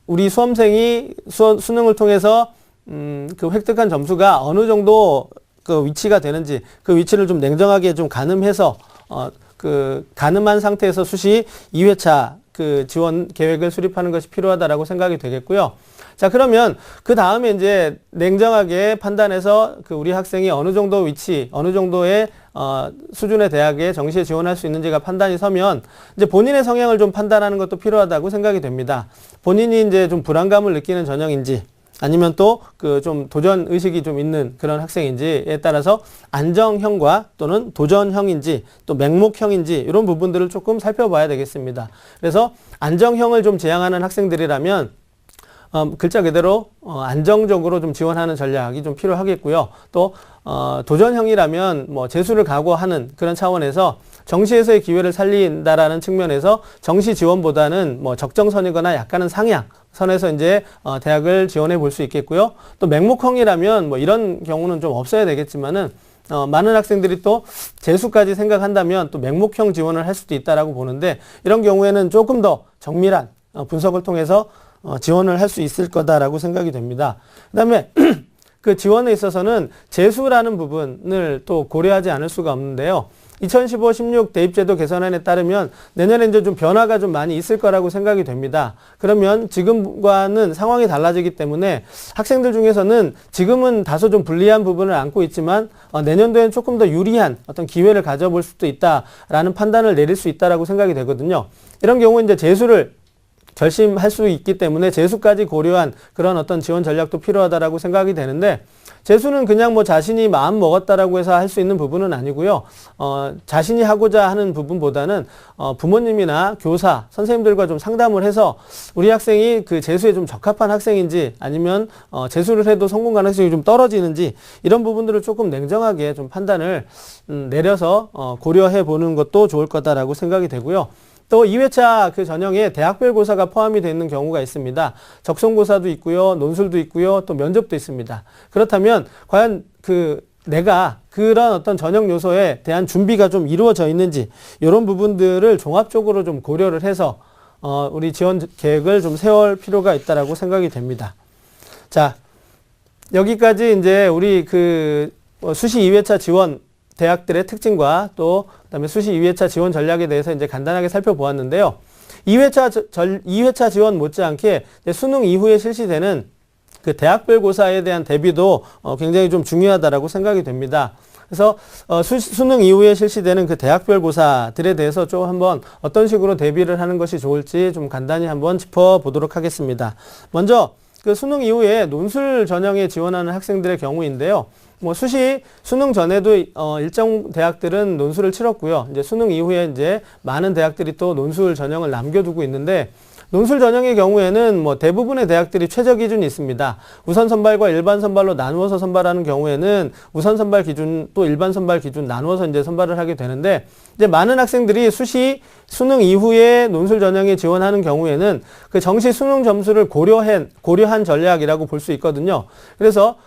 [SPEAKER 1] 우리 수험생이 수능을 통해서 그 획득한 점수가 어느 정도 그 위치가 되는지 그 위치를 좀 냉정하게 좀 가늠해서 가늠한 상태에서 수시 2회차 그 지원 계획을 수립하는 것이 필요하다라고 생각이 되겠고요. 자, 그러면 그 다음에 이제 냉정하게 판단해서 그 우리 학생이 어느 정도 위치, 어느 정도의 수준의 대학에 정시에 지원할 수 있는지가 판단이 서면 이제 본인의 성향을 좀 판단하는 것도 필요하다고 생각이 됩니다. 본인이 이제 좀 불안감을 느끼는 전형인지 아니면 또 그 좀 도전 의식이 좀 있는 그런 학생인지에 따라서 안정형과 또는 도전형인지 또 맹목형인지 이런 부분들을 조금 살펴봐야 되겠습니다. 그래서 안정형을 좀 지향하는 학생들이라면 글자 그대로 안정적으로 좀 지원하는 전략이 좀 필요하겠고요. 또 도전형이라면 뭐 재수를 각오하는 그런 차원에서 정시에서의 기회를 살린다라는 측면에서 정시 지원보다는 뭐 적정선이거나 약간은 상향 선에서 이제 대학을 지원해 볼 수 있겠고요. 또 맹목형이라면 뭐 이런 경우는 좀 없어야 되겠지만은 많은 학생들이 또 재수까지 생각한다면 또 맹목형 지원을 할 수도 있다라고 보는데 이런 경우에는 조금 더 정밀한 분석을 통해서 지원을 할 수 있을 거다라고 생각이 됩니다. 그다음에 그 지원에 있어서는 재수라는 부분을 또 고려하지 않을 수가 없는데요. 2015-16 대입제도 개선안에 따르면 내년에 이제 좀 변화가 좀 많이 있을 거라고 생각이 됩니다. 그러면 지금과는 상황이 달라지기 때문에 학생들 중에서는 지금은 다소 좀 불리한 부분을 안고 있지만 내년도엔 조금 더 유리한 어떤 기회를 가져볼 수도 있다라는 판단을 내릴 수 있다라고 생각이 되거든요. 이런 경우 이제 재수를 결심할 수 있기 때문에 재수까지 고려한 그런 어떤 지원 전략도 필요하다라고 생각이 되는데 재수는 그냥 뭐 자신이 마음 먹었다라고 해서 할 수 있는 부분은 아니고요. 자신이 하고자 하는 부분보다는 부모님이나 교사, 선생님들과 좀 상담을 해서 우리 학생이 그 재수에 좀 적합한 학생인지 아니면 재수를 해도 성공 가능성이 좀 떨어지는지 이런 부분들을 조금 냉정하게 좀 판단을 내려서 고려해 보는 것도 좋을 거다라고 생각이 되고요. 또 2회차 그 전형에 대학별 고사가 포함이 되어 있는 경우가 있습니다. 적성고사도 있고요. 논술도 있고요. 또 면접도 있습니다. 그렇다면 과연 내가 그런 어떤 전형 요소에 대한 준비가 좀 이루어져 있는지 이런 부분들을 종합적으로 좀 고려를 해서 우리 지원 계획을 좀 세울 필요가 있다라고 생각이 됩니다. 자, 여기까지 이제 우리 수시 2회차 지원 대학들의 특징과 또 그다음에 수시 2회차 지원 전략에 대해서 이제 간단하게 살펴보았는데요. 2회차 지원 못지않게 수능 이후에 실시되는 그 대학별 고사에 대한 대비도 굉장히 좀 중요하다라고 생각이 됩니다. 그래서 수능 이후에 실시되는 그 대학별 고사들에 대해서 좀 한번 어떤 식으로 대비를 하는 것이 좋을지 좀 간단히 한번 짚어보도록 하겠습니다. 먼저 그 수능 이후에 논술 전형에 지원하는 학생들의 경우인데요. 뭐 수능 전에도 일정 대학들은 논술을 치렀고요. 이제 수능 이후에 이제 많은 대학들이 또 논술 전형을 남겨두고 있는데 논술 전형의 경우에는 뭐 대부분의 대학들이 최저 기준이 있습니다. 우선 선발과 일반 선발로 나누어서 선발하는 경우에는 우선 선발 기준 또 일반 선발 기준 나누어서 이제 선발을 하게 되는데 이제 많은 학생들이 수능 이후에 논술 전형에 지원하는 경우에는 그 정시 수능 점수를 고려한 전략이라고 볼 수 있거든요. 그래서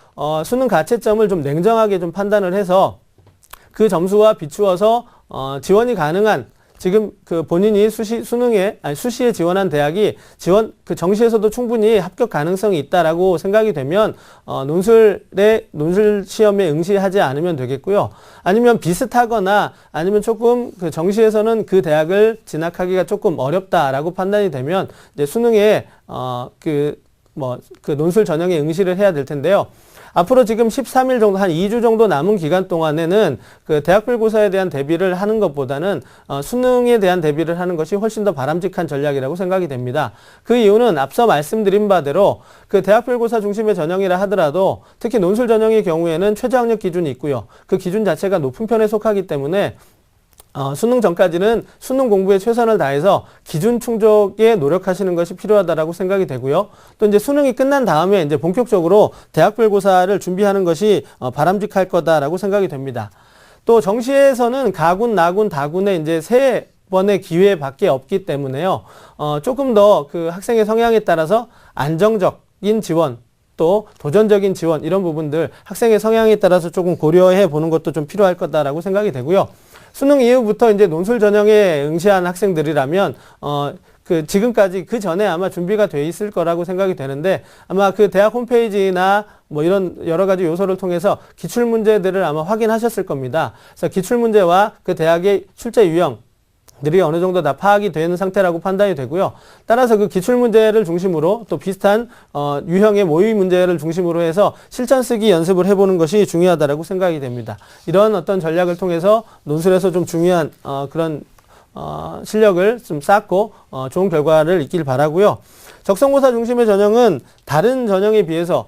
[SPEAKER 1] 수능 가채점을 좀 냉정하게 좀 판단을 해서 그 점수와 비추어서 지원이 가능한 지금 그 본인이 수시에 지원한 대학이 그 정시에서도 충분히 합격 가능성이 있다라고 생각이 되면 논술 시험에 응시하지 않으면 되겠고요. 아니면 비슷하거나 아니면 조금 그 정시에서는 그 대학을 진학하기가 조금 어렵다라고 판단이 되면 이제 수능에 논술 전형에 응시를 해야 될 텐데요. 앞으로 지금 13일 정도, 한 2주 정도 남은 기간 동안에는 그 대학별 고사에 대한 대비를 하는 것보다는 수능에 대한 대비를 하는 것이 훨씬 더 바람직한 전략이라고 생각이 됩니다. 그 이유는 앞서 말씀드린 바대로 그 대학별 고사 중심의 전형이라 하더라도 특히 논술 전형의 경우에는 최저학력 기준이 있고요. 그 기준 자체가 높은 편에 속하기 때문에 수능 전까지는 수능 공부에 최선을 다해서 기준 충족에 노력하시는 것이 필요하다라고 생각이 되고요. 또 이제 수능이 끝난 다음에 이제 본격적으로 대학별 고사를 준비하는 것이 바람직할 거다라고 생각이 됩니다. 또 정시에서는 가군, 나군, 다군의 이제 세 번의 기회밖에 없기 때문에요. 조금 더 그 학생의 성향에 따라서 안정적인 지원, 또 도전적인 지원 이런 부분들 학생의 성향에 따라서 조금 고려해 보는 것도 좀 필요할 거다라고 생각이 되고요. 수능 이후부터 이제 논술 전형에 응시한 학생들이라면 그 지금까지 그 전에 아마 준비가 돼 있을 거라고 생각이 되는데 아마 그 대학 홈페이지나 뭐 이런 여러 가지 요소를 통해서 기출 문제들을 아마 확인하셨을 겁니다. 그래서 기출 문제와 그 대학의 출제 유형 들이 어느 정도 다 파악이 되는 상태라고 판단이 되고요. 따라서 그 기출 문제를 중심으로 또 비슷한 유형의 모의 문제를 중심으로 해서 실전 쓰기 연습을 해보는 것이 중요하다라고 생각이 됩니다. 이런 어떤 전략을 통해서 논술에서 좀 중요한 그런 실력을 좀 쌓고 좋은 결과를 있길 바라고요. 적성고사 중심의 전형은 다른 전형에 비해서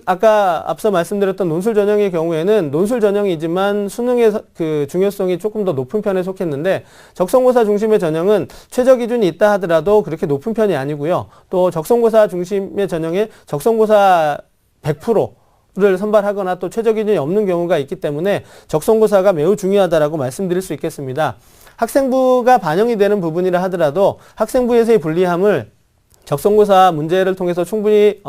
[SPEAKER 1] 아까 앞서 말씀드렸던 논술 전형의 경우에는 논술 전형이지만 수능의 그 중요성이 조금 더 높은 편에 속했는데 적성고사 중심의 전형은 최저 기준이 있다 하더라도 그렇게 높은 편이 아니고요. 또 적성고사 중심의 전형에 적성고사 100%를 선발하거나 또 최저 기준이 없는 경우가 있기 때문에 적성고사가 매우 중요하다라고 말씀드릴 수 있겠습니다. 학생부가 반영이 되는 부분이라 하더라도 학생부에서의 불리함을 적성고사 문제를 통해서 충분히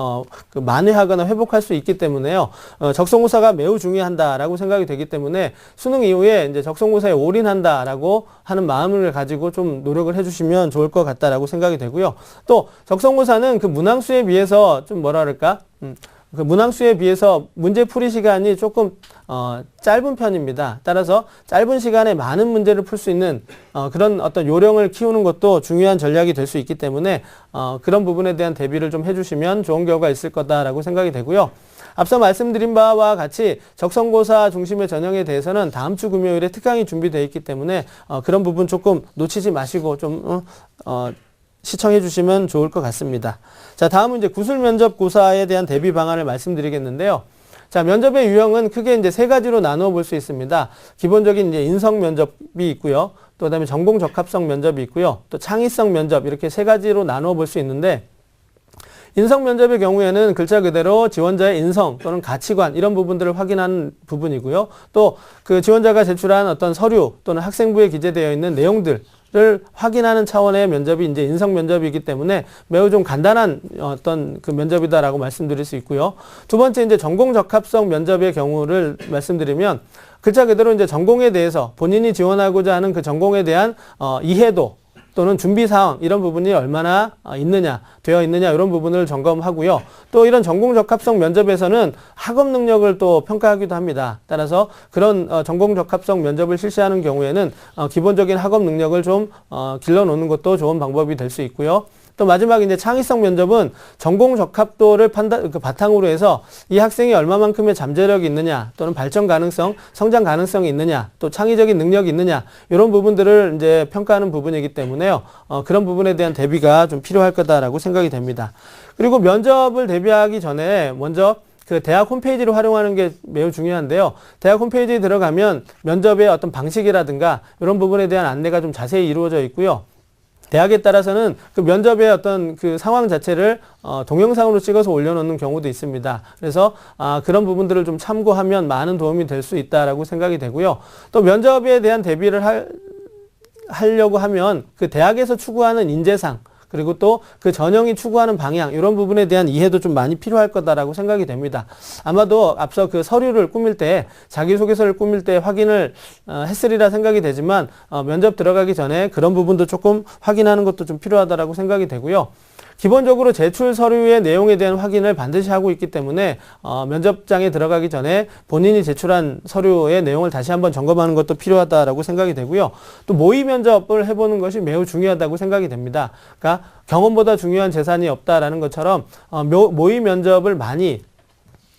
[SPEAKER 1] 만회하거나 회복할 수 있기 때문에요. 적성고사가 매우 중요한다라고 생각이 되기 때문에 수능 이후에 이제 적성고사에 올인한다라고 하는 마음을 가지고 좀 노력을 해주시면 좋을 것 같다라고 생각이 되고요. 또 적성고사는 그 문항수에 비해서 좀 뭐라 그럴까? 그 문항수에 비해서 문제풀이 시간이 조금 짧은 편입니다. 따라서 짧은 시간에 많은 문제를 풀 수 있는 그런 어떤 요령을 키우는 것도 중요한 전략이 될 수 있기 때문에 그런 부분에 대한 대비를 좀 해주시면 좋은 결과가 있을 거다라고 생각이 되고요. 앞서 말씀드린 바와 같이 적성고사 중심의 전형에 대해서는 다음 주 금요일에 특강이 준비되어 있기 때문에 그런 부분 조금 놓치지 마시고 좀 시청해 주시면 좋을 것 같습니다. 자, 다음은 이제 구술면접고사에 대한 대비 방안을 말씀드리겠는데요. 자, 면접의 유형은 크게 이제 세 가지로 나누어 볼 수 있습니다. 기본적인 이제 인성 면접이 있고요. 또 그다음에 전공 적합성 면접이 있고요. 또 창의성 면접 이렇게 세 가지로 나누어 볼 수 있는데 인성 면접의 경우에는 글자 그대로 지원자의 인성 또는 가치관 이런 부분들을 확인하는 부분이고요. 또 그 지원자가 제출한 어떤 서류 또는 학생부에 기재되어 있는 내용들 를 확인하는 차원의 면접이 이제 인성 면접이기 때문에 매우 좀 간단한 어떤 그 면접이다라고 말씀드릴 수 있고요. 두 번째 이제 전공 적합성 면접의 경우를 말씀드리면 글자 그대로 이제 전공에 대해서 본인이 지원하고자 하는 그 전공에 대한 이해도 또는 준비 사항 이런 부분이 얼마나 되어 있느냐 이런 부분을 점검하고요. 또 이런 전공 적합성 면접에서는 학업 능력을 또 평가하기도 합니다. 따라서 그런 전공 적합성 면접을 실시하는 경우에는 기본적인 학업 능력을 좀 길러 놓는 것도 좋은 방법이 될 수 있고요. 또 마지막 이제 창의성 면접은 전공 적합도를 바탕으로 해서 이 학생이 얼마만큼의 잠재력이 있느냐 또는 발전 가능성, 성장 가능성이 있느냐 또 창의적인 능력이 있느냐 이런 부분들을 이제 평가하는 부분이기 때문에요. 그런 부분에 대한 대비가 좀 필요할 거다라고 생각이 됩니다. 그리고 면접을 대비하기 전에 먼저 그 대학 홈페이지를 활용하는 게 매우 중요한데요. 대학 홈페이지에 들어가면 면접의 어떤 방식이라든가 이런 부분에 대한 안내가 좀 자세히 이루어져 있고요. 대학에 따라서는 그 면접의 어떤 그 상황 자체를 동영상으로 찍어서 올려놓는 경우도 있습니다. 그래서 그런 부분들을 좀 참고하면 많은 도움이 될 수 있다라고 생각이 되고요. 또 면접에 대한 대비를 하려고 하면 그 대학에서 추구하는 인재상 그리고 또 그 전형이 추구하는 방향 이런 부분에 대한 이해도 좀 많이 필요할 거다라고 생각이 됩니다. 아마도 앞서 그 서류를 꾸밀 때 자기소개서를 꾸밀 때 확인을 했으리라 생각이 되지만 면접 들어가기 전에 그런 부분도 조금 확인하는 것도 좀 필요하다라고 생각이 되고요. 기본적으로 제출 서류의 내용에 대한 확인을 반드시 하고 있기 때문에 면접장에 들어가기 전에 본인이 제출한 서류의 내용을 다시 한번 점검하는 것도 필요하다라고 생각이 되고요. 또 모의 면접을 해보는 것이 매우 중요하다고 생각이 됩니다. 그러니까 경험보다 중요한 재산이 없다라는 것처럼 모의 면접을 많이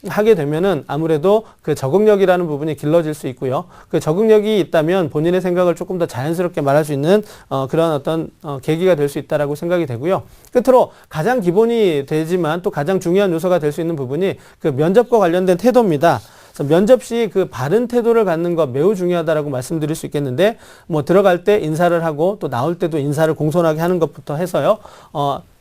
[SPEAKER 1] 하게 되면은 아무래도 그 적응력이라는 부분이 길러질 수 있고요. 그 적응력이 있다면 본인의 생각을 조금 더 자연스럽게 말할 수 있는 그런 어떤 계기가 될 수 있다라고 생각이 되고요. 끝으로 가장 기본이 되지만 또 가장 중요한 요소가 될 수 있는 부분이 그 면접과 관련된 태도입니다. 그래서 면접 시 그 바른 태도를 갖는 것 매우 중요하다라고 말씀드릴 수 있겠는데 뭐 들어갈 때 인사를 하고 또 나올 때도 인사를 공손하게 하는 것부터 해서요.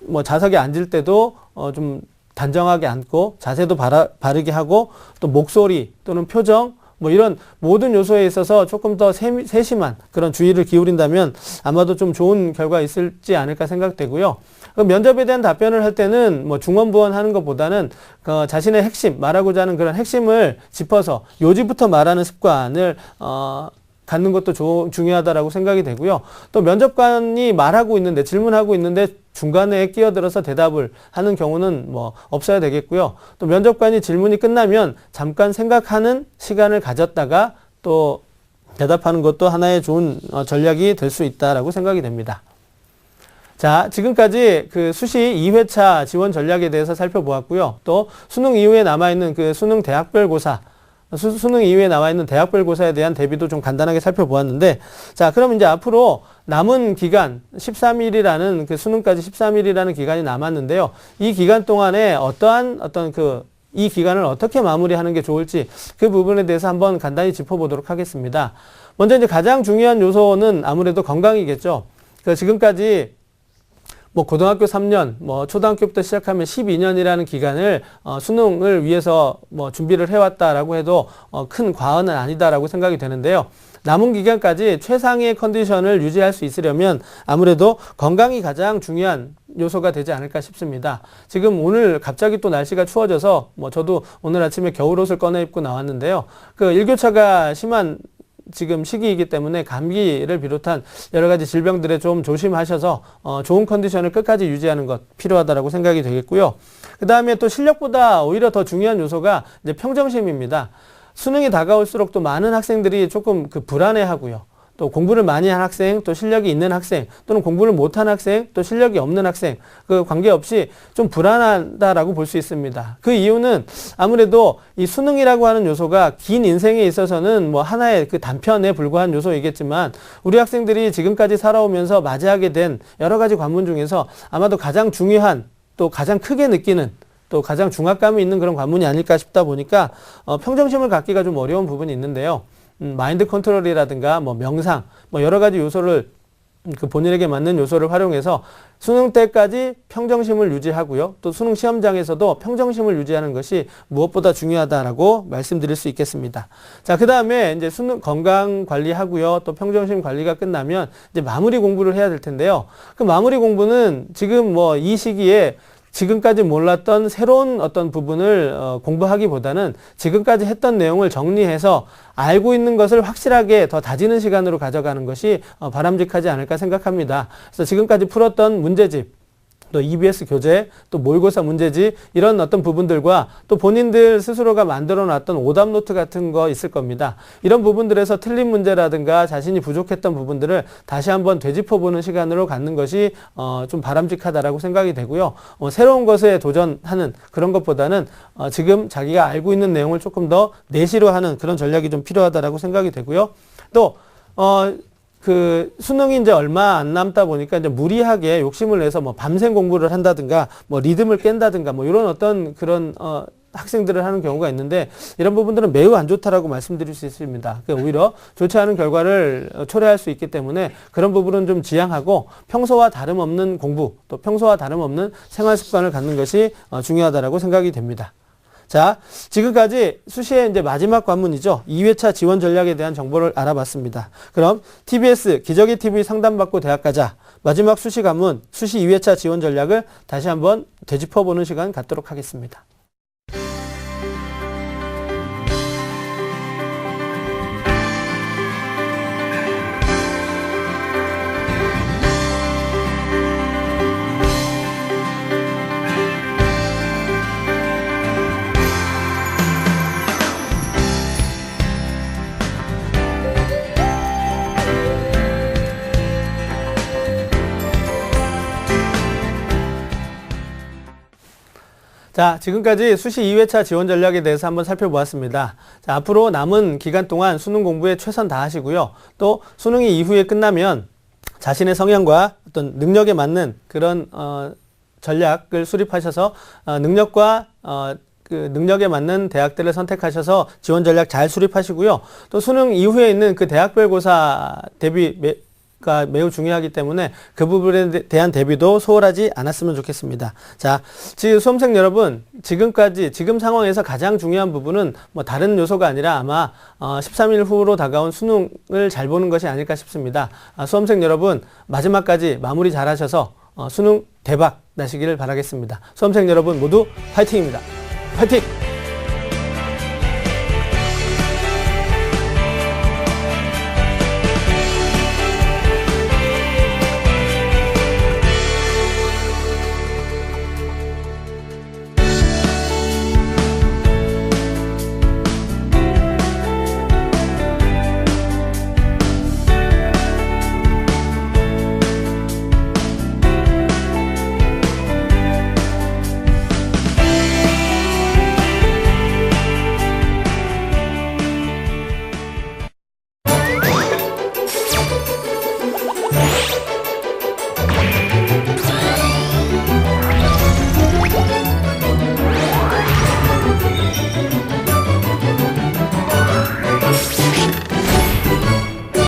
[SPEAKER 1] 뭐 좌석에 앉을 때도 좀 단정하게 앉고 자세도 바르게 하고 또 목소리 또는 표정 뭐 이런 모든 요소에 있어서 조금 더 세심한 그런 주의를 기울인다면 아마도 좀 좋은 결과 있을지 않을까 생각되고요. 면접에 대한 답변을 할 때는 뭐 중언부언하는 것보다는 자신의 핵심 말하고자 하는 그런 핵심을 짚어서 요지부터 말하는 습관을 갖는 것도 중요하다라고 생각이 되고요. 또 면접관이 말하고 있는데 질문하고 있는데 중간에 끼어들어서 대답을 하는 경우는 뭐 없어야 되겠고요. 또 면접관이 질문이 끝나면 잠깐 생각하는 시간을 가졌다가 또 대답하는 것도 하나의 좋은 전략이 될 수 있다라고 생각이 됩니다. 자, 지금까지 그 수시 2회차 지원 전략에 대해서 살펴보았고요. 또 수능 이후에 남아있는 그 수능 대학별 고사, 수능 이후에 나와있는 대학별 고사에 대한 대비도 좀 간단하게 살펴보았는데, 자, 그럼 이제 앞으로 남은 기간, 13일이라는 그 수능까지 13일이라는 기간이 남았는데요. 이 기간 동안에 이 기간을 어떻게 마무리하는 게 좋을지 그 부분에 대해서 한번 간단히 짚어보도록 하겠습니다. 먼저 이제 가장 중요한 요소는 아무래도 건강이겠죠. 그 지금까지 뭐 고등학교 3년, 뭐 초등학교부터 시작하면 12년이라는 기간을 수능을 위해서 뭐 준비를 해왔다라고 해도 큰 과언은 아니다라고 생각이 되는데요. 남은 기간까지 최상의 컨디션을 유지할 수 있으려면 아무래도 건강이 가장 중요한 요소가 되지 않을까 싶습니다. 지금 오늘 갑자기 또 날씨가 추워져서 뭐 저도 오늘 아침에 겨울옷을 꺼내 입고 나왔는데요. 그 일교차가 심한 지금 시기이기 때문에 감기를 비롯한 여러 가지 질병들에 좀 조심하셔서 좋은 컨디션을 끝까지 유지하는 것 필요하다라고 생각이 되겠고요. 그 다음에 또 실력보다 오히려 더 중요한 요소가 이제 평정심입니다. 수능이 다가올수록 또 많은 학생들이 조금 불안해하고요. 또 공부를 많이 한 학생, 또 실력이 있는 학생, 또는 공부를 못한 학생, 또 실력이 없는 학생, 그 관계없이 좀 불안하다라고 볼 수 있습니다. 그 이유는 아무래도 이 수능이라고 하는 요소가 긴 인생에 있어서는 뭐 하나의 그 단편에 불과한 요소이겠지만 우리 학생들이 지금까지 살아오면서 맞이하게 된 여러 가지 관문 중에서 아마도 가장 중요한 또 가장 크게 느끼는 또 가장 중압감이 있는 그런 관문이 아닐까 싶다 보니까 평정심을 갖기가 좀 어려운 부분이 있는데요. 마인드 컨트롤이라든가 뭐 명상, 뭐 여러 가지 요소를 그 본인에게 맞는 요소를 활용해서 수능 때까지 평정심을 유지하고요. 또 수능 시험장에서도 평정심을 유지하는 것이 무엇보다 중요하다라고 말씀드릴 수 있겠습니다. 자, 그 다음에 이제 수능 건강 관리하고요. 또 평정심 관리가 끝나면 이제 마무리 공부를 해야 될 텐데요. 그 마무리 공부는 지금 뭐 이 시기에 지금까지 몰랐던 새로운 어떤 부분을 공부하기보다는 지금까지 했던 내용을 정리해서 알고 있는 것을 확실하게 더 다지는 시간으로 가져가는 것이 바람직하지 않을까 생각합니다. 그래서 지금까지 풀었던 문제집, 또 EBS 교재, 또 모의고사 문제집 이런 어떤 부분들과 또 본인들 스스로가 만들어 놨던 오답 노트 같은 거 있을 겁니다. 이런 부분들에서 틀린 문제라든가 자신이 부족했던 부분들을 다시 한번 되짚어보는 시간으로 갖는 것이 좀 바람직하다라고 생각이 되고요. 새로운 것에 도전하는 그런 것보다는 지금 자기가 알고 있는 내용을 조금 더 내시로 하는 그런 전략이 좀 필요하다라고 생각이 되고요. 또 그 수능이 이제 얼마 안 남다 보니까 이제 무리하게 욕심을 내서 뭐 밤샘 공부를 한다든가 뭐 리듬을 깬다든가 뭐 이런 어떤 그런 학생들을 하는 경우가 있는데 이런 부분들은 매우 안 좋다라고 말씀드릴 수 있습니다. 그러니까 오히려 좋지 않은 결과를 초래할 수 있기 때문에 그런 부분은 좀 지양하고 평소와 다름없는 공부 또 평소와 다름없는 생활 습관을 갖는 것이 중요하다라고 생각이 됩니다. 자, 지금까지 수시의 이제 마지막 관문이죠. 2회차 지원 전략에 대한 정보를 알아봤습니다. 그럼 TBS 기저귀 TV 상담받고 대학 가자. 마지막 수시 관문, 수시 2회차 지원 전략을 다시 한번 되짚어보는 시간 갖도록 하겠습니다. 자, 지금까지 수시 2회차 지원 전략에 대해서 한번 살펴보았습니다. 자, 앞으로 남은 기간 동안 수능 공부에 최선 다하시고요. 또 수능이 이후에 끝나면 자신의 성향과 어떤 능력에 맞는 그런 전략을 수립하셔서 능력과 그 능력에 맞는 대학들을 선택하셔서 지원 전략 잘 수립하시고요. 또 수능 이후에 있는 그 대학별 고사 대비가 매우 중요하기 때문에 그 부분에 대한 대비도 소홀하지 않았으면 좋겠습니다. 자, 지금 수험생 여러분, 지금 상황에서 가장 중요한 부분은 뭐 다른 요소가 아니라 아마 13일 후로 다가온 수능을 잘 보는 것이 아닐까 싶습니다. 수험생 여러분, 마지막까지 마무리 잘 하셔서 수능 대박 나시기를 바라겠습니다. 수험생 여러분 모두 파이팅입니다. 파이팅!